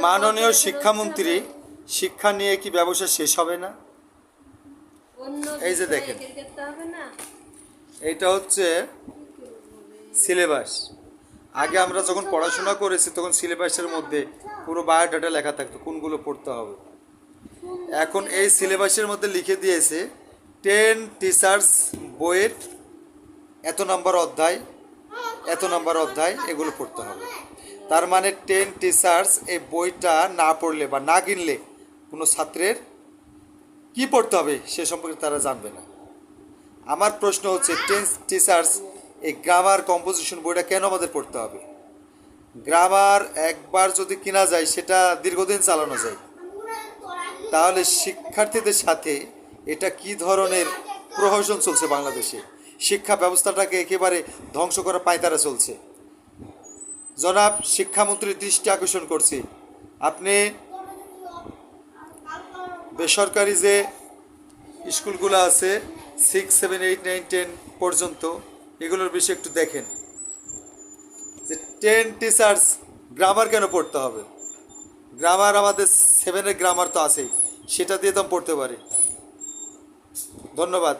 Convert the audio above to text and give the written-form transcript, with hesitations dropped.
মাননীয় শিক্ষামন্ত্রী, শিক্ষা নিয়ে কি ব্যবসা শেষ হবে না? এই যে দেখেন, এইটা হচ্ছে সিলেবাস। আগে আমরা যখন পড়াশোনা করেছি তখন সিলেবাসের মধ্যে পুরো বায়োডাটা লেখা থাকতো কোনগুলো পড়তে হবে। এখন এই সিলেবাসের মধ্যে লিখে দিয়েছে 10 টিচার্স বইয়ের এত নম্বর অধ্যায়, এত নম্বর অধ্যায় এগুলো পড়তে হবে। তার মানে 10 টিচার্স এই বইটা না পড়লে বা না কিনলে কোনো ছাত্রের কি পড়তে হবে সে সম্পর্কে তারা জানবে না। আমার প্রশ্ন হচ্ছে 10 টিচার্স এই গ্রামার কম্পোজিশন বইটা কেন আমাদের পড়তে হবে? গ্রামার একবার যদি কিনা যায় সেটা দীর্ঘদিন চালানো যায়। তাহলে শিক্ষার্থীদের সাথে এটা কি ধরনের প্রহসন চলছে বাংলাদেশে? শিক্ষা ব্যবস্থাটাকে একেবারে ধ্বংস করা পায়তারা চলছে। জনাব শিক্ষামন্ত্রীর দৃষ্টি আকর্ষণ করছি, আপনি বেসরকারি যে স্কুলগুলো আছে 6, 7, 8, 9, 10 পর্যন্ত এগুলোর বিষয়ে একটু দেখেন যে 10 টিচার্স গ্রামার কেন পড়তে হবে? গ্রামার আমাদের 7-এর গ্রামার তো আছেই, সেটা দিয়ে তো পড়তে পারি। ধন্যবাদ।